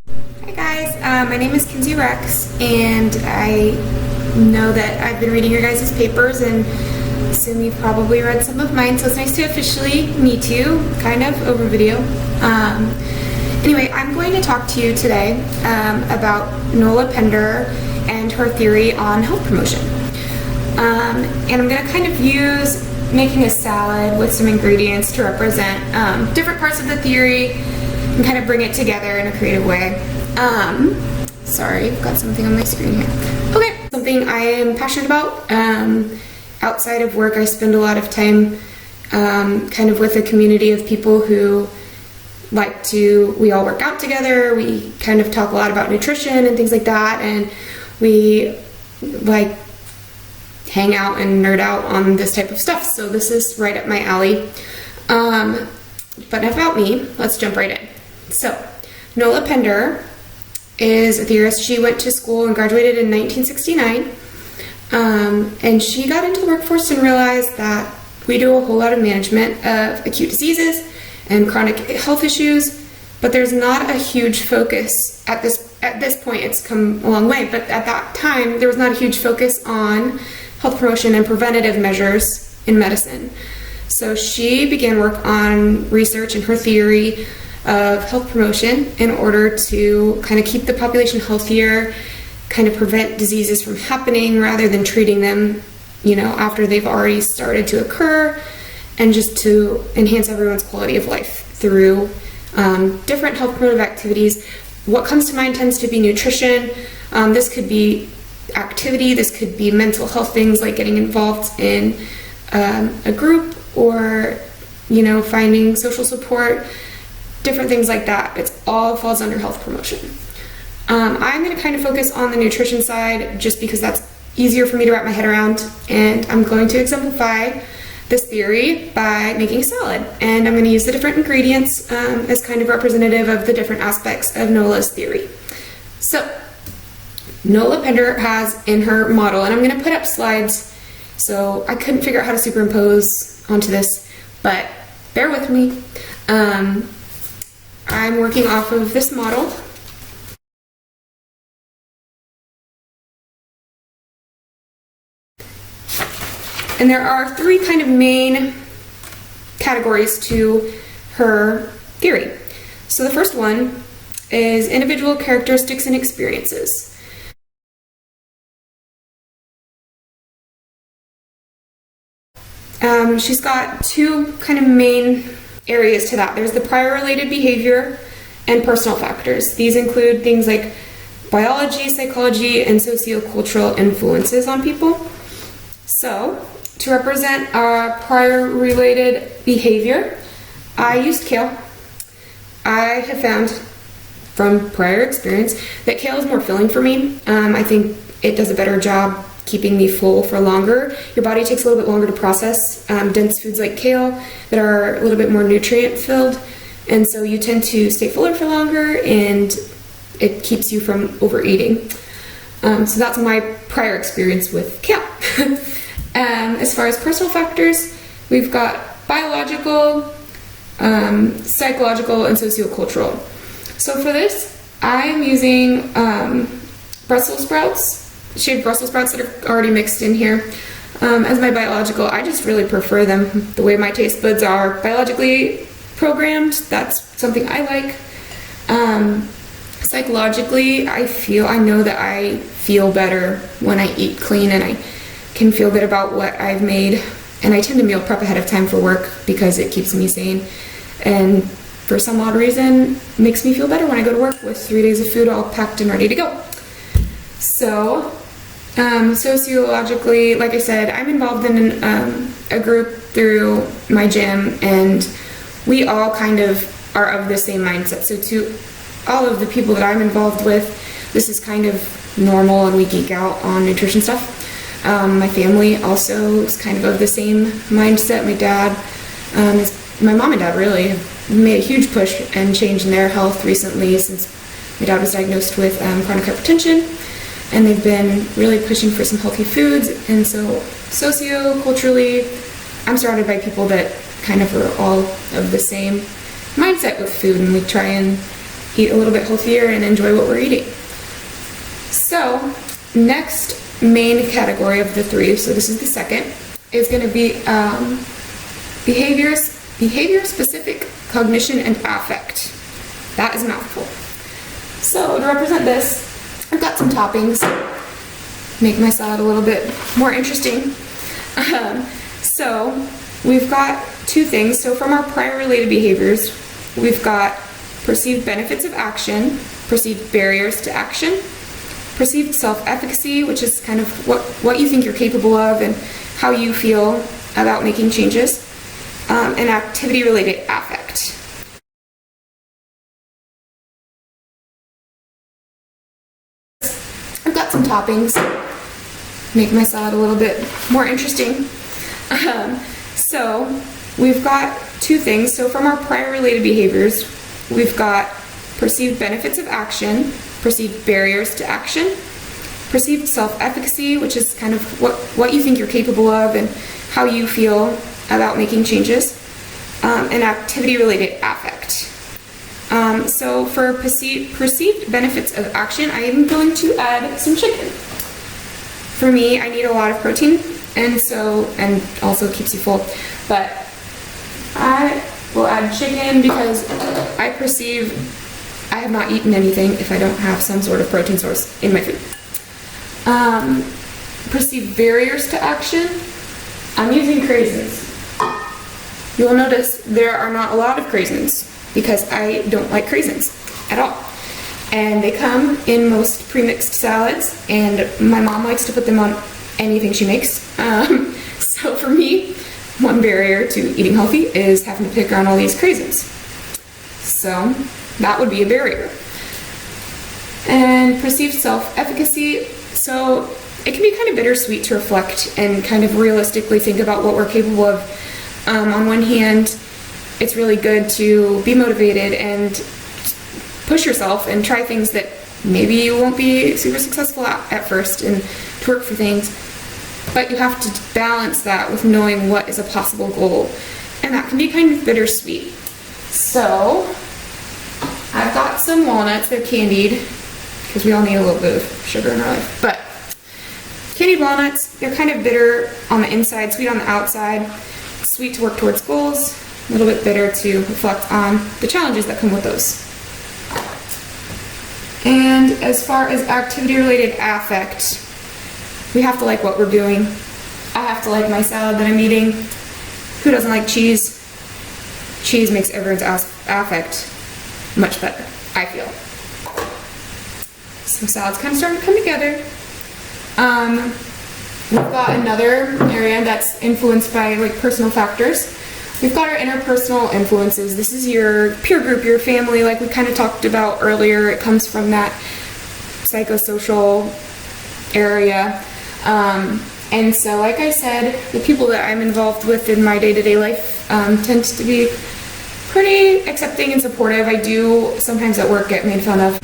Hi guys, my name is Kinsey Rex, and I know that I've been reading your guys' papers and assume you've probably read some of mine, so it's nice to officially meet you, kind of, over video. Anyway, I'm going to talk to you today about Nola Pender and her theory on health promotion. And I'm going to kind of use making a salad with some ingredients to represent different parts of the theory and kind of bring it together in a creative way. Sorry, I've got something on my screen here. Okay, something I am passionate about. Outside of work, I spend a lot of time kind of with a community of people who we all work out together, we kind of talk a lot about nutrition and things like that, and we like hang out and nerd out on this type of stuff, so this is right up my alley. But about me, let's jump right in. So, Nola Pender is a theorist. She went to school and graduated in 1969, and she got into the workforce and realized that we do a whole lot of management of acute diseases and chronic health issues, but there's not a huge focus at this point. It's come a long way, but at that time there was not a huge focus on health promotion and preventative measures in medicine. So she began work on research and her theory of health promotion in order to kind of keep the population healthier, kind of prevent diseases from happening rather than treating them, after they've already started to occur, and just to enhance everyone's quality of life through different health promotive activities. What comes to mind tends to be nutrition. This could be activity, this could be mental health things like getting involved in a group or finding social support, different things like that. It all falls under health promotion. I'm going to kind of focus on the nutrition side just because that's easier for me to wrap my head around, and I'm going to exemplify this theory by making a salad, and I'm going to use the different ingredients as kind of representative of the different aspects of Nola's theory. So Nola Pender has in her model, and I'm going to put up slides, so I couldn't figure out how to superimpose onto this, but bear with me. I'm working off of this model. And there are three kind of main categories to her theory. So the first one is individual characteristics and experiences. She's got two kind of main areas to that. There's the prior related behavior and personal factors. These include things like biology, psychology, and sociocultural influences on people. So, to represent our prior related behavior, I used kale. I have found from prior experience that kale is more filling for me. I think it does a better job keeping me full for longer. Your body takes a little bit longer to process dense foods like kale that are a little bit more nutrient filled, and so you tend to stay fuller for longer and it keeps you from overeating. So that's my prior experience with kale. As far as personal factors, we've got biological, psychological, and sociocultural. So for this, I'm using Brussels sprouts, shaved Brussels sprouts that are already mixed in here. As my biological, I just really prefer them the way my taste buds are biologically programmed. That's something I like. Psychologically, I know that I feel better when I eat clean, and I can feel good about what I've made, and I tend to meal prep ahead of time for work because it keeps me sane, and for some odd reason it makes me feel better when I go to work with 3 days of food all packed and ready to go. So sociologically, like I said, I'm involved in a group through my gym, and we all kind of are of the same mindset. So to all of the people that I'm involved with, this is kind of normal, and we geek out on nutrition stuff. My family also is kind of the same mindset. My mom and dad really have made a huge push and change in their health recently since my dad was diagnosed with chronic hypertension, and they've been really pushing for some healthy foods. And so socioculturally, I'm surrounded by people that kind of are all of the same mindset with food, and we try and eat a little bit healthier and enjoy what we're eating. So next main category of the three, so this is the second, is going to be behavior-specific cognition and affect. That is a mouthful. So to represent this, I've got some toppings. Make my salad a little bit more interesting. So we've got two things. So from our prior related behaviors, we've got perceived benefits of action, perceived barriers to action, perceived self-efficacy, which is kind of what you think you're capable of and how you feel about making changes, and activity-related affect. I've got some toppings. Make my salad a little bit more interesting. So we've got two things. So from our prior related behaviors, we've got perceived benefits of action, perceived barriers to action, perceived self-efficacy, which is kind of what you think you're capable of and how you feel about making changes, and activity-related affect. So for perceived benefits of action, I am going to add some chicken. For me, I need a lot of protein, and also keeps you full, but I will add chicken because I perceive I have not eaten anything if I don't have some sort of protein source in my food. Perceived barriers to action, I'm using craisins. You'll notice there are not a lot of craisins because I don't like craisins at all. And they come in most pre-mixed salads, and my mom likes to put them on anything she makes. So for me, one barrier to eating healthy is having to pick around all these craisins. So that would be a barrier. And perceived self-efficacy, so it can be kind of bittersweet to reflect and kind of realistically think about what we're capable of. On one hand, it's really good to be motivated and push yourself and try things that maybe you won't be super successful at first and to work for things, but you have to balance that with knowing what is a possible goal, and that can be kind of bittersweet. So I've got some walnuts. They're candied because we all need a little bit of sugar in our life, but candied walnuts, they're kind of bitter on the inside, sweet on the outside, sweet to work towards goals, a little bit bitter to reflect on the challenges that come with those. And as far as activity-related affect, we have to like what we're doing. I have to like my salad that I'm eating. Who doesn't like cheese? Cheese makes everyone's affect much better, I feel. So salad's kind of starting to come together. We've got another area that's influenced by like personal factors. We've got our interpersonal influences. This is your peer group, your family, like we kind of talked about earlier. It comes from that psychosocial area. And so, like I said, the people that I'm involved with in my day-to-day life tend to be pretty accepting and supportive. I do sometimes at work get made fun of.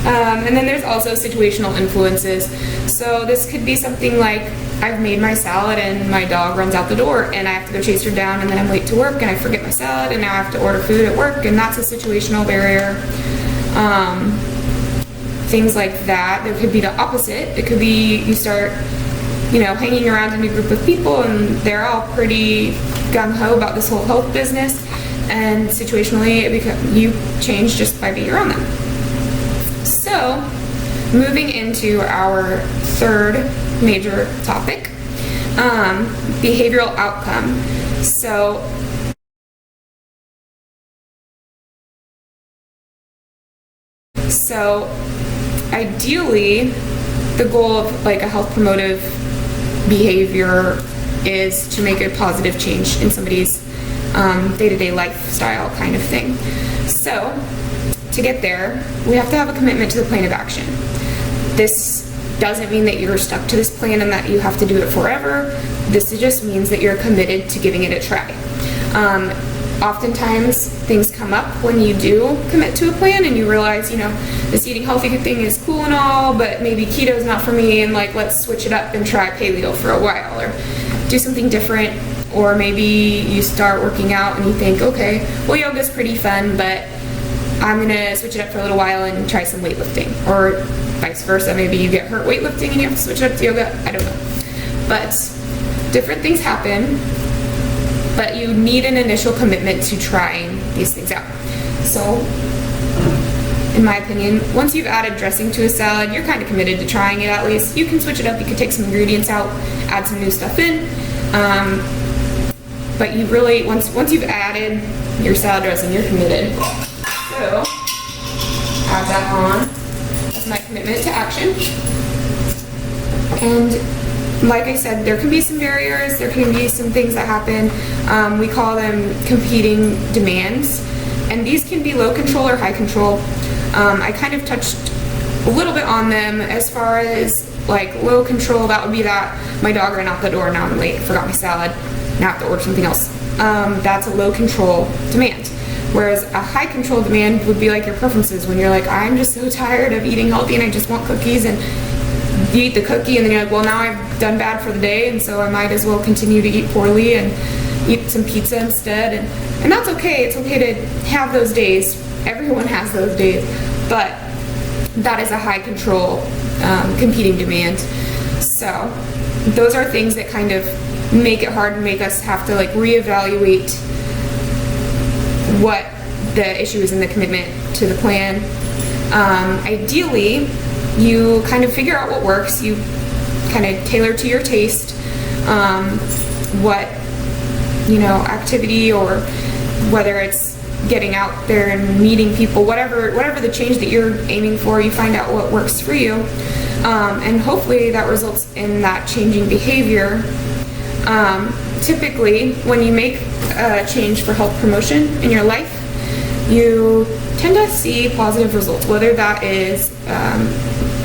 And then there's also situational influences. So this could be something like I've made my salad and my dog runs out the door and I have to go chase her down, and then I'm late to work and I forget my salad and now I have to order food at work, and that's a situational barrier. Things like that. There could be the opposite. It could be you start, hanging around in a group of people and they're all pretty gung-ho about this whole health business, and situationally you change just by being around them. So, moving into our third major topic, behavioral outcome. So ideally, the goal of like a health promotive behavior is to make a positive change in somebody's day-to-day lifestyle kind of thing. So to get there, we have to have a commitment to the plan of action. This doesn't mean that you're stuck to this plan and that you have to do it forever. This just means that you're committed to giving it a try. Oftentimes things come up when you do commit to a plan and you realize, this eating healthy thing is cool and all, but maybe keto's not for me, and like let's switch it up and try paleo for a while or do something different. Or maybe you start working out and you think, okay, well, yoga's pretty fun, but I'm gonna switch it up for a little while and try some weightlifting, or vice versa. Maybe you get hurt weightlifting and you have to switch it up to yoga. I don't know. But different things happen, but you need an initial commitment to trying these things out. So, in my opinion, once you've added dressing to a salad, you're kind of committed to trying it at least. You can switch it up, you can take some ingredients out, add some new stuff in. But you really, once you've added your salad dressing, you're committed. So, add that on. That's my commitment to action. And like I said, there can be some barriers, there can be some things that happen. We call them competing demands. And these can be low control or high control. I kind of touched a little bit on them. As far as like low control, that would be that my dog ran out the door, now I'm late, forgot my salad, now I have to order something else. That's a low control demand. Whereas a high control demand would be like your preferences, when you're like, I'm just so tired of eating healthy and I just want cookies, and you eat the cookie and then you're like, well, now I've done bad for the day, and so I might as well continue to eat poorly and eat some pizza instead. And that's okay. It's okay to have those days. Everyone has those days, but that is a high control competing demand. So those are things that kind of make it hard and make us have to like reevaluate what the issue is in the commitment to the plan. Ideally, you kind of figure out what works, you kind of tailor to your taste what, you know, activity, or whether it's getting out there and meeting people, whatever the change that you're aiming for, you find out what works for you, and hopefully that results in that changing behavior. Typically, when you make a change for health promotion in your life, you tend to see positive results, whether that is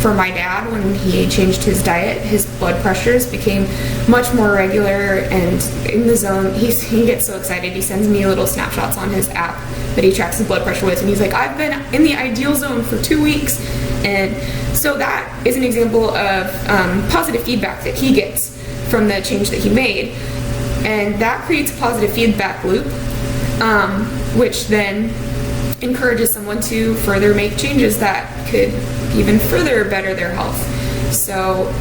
for my dad, when he changed his diet, his blood pressures became much more regular and in the zone. He gets so excited, he sends me little snapshots on his app that he tracks his blood pressure with, and he's like, I've been in the ideal zone for 2 weeks. And so that is an example of positive feedback that he gets from the change that he made. And that creates a positive feedback loop, which then encourages someone to further make changes that could even further better their health. So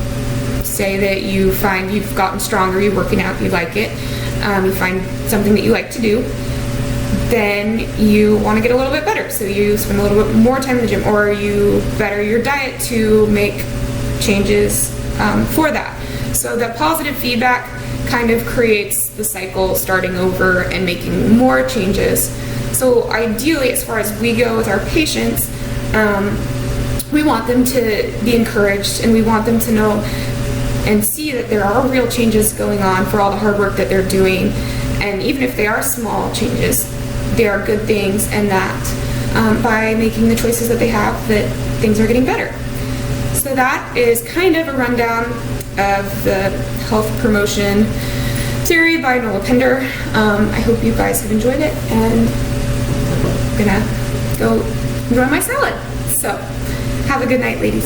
say that you find you've gotten stronger, you're working out, you like it, you find something that you like to do, then you want to get a little bit better. So you spend a little bit more time in the gym, or you better your diet to make changes for that. So the positive feedback kind of creates the cycle starting over and making more changes. So ideally, as far as we go with our patients, we want them to be encouraged, and we want them to know and see that there are real changes going on for all the hard work that they're doing. And even if they are small changes, they are good things, and that by making the choices that they have, that things are getting better. So that is kind of a rundown of the health promotion theory by Nola Pender. I hope you guys have enjoyed it, and I'm gonna go enjoy my salad. So have a good night, ladies.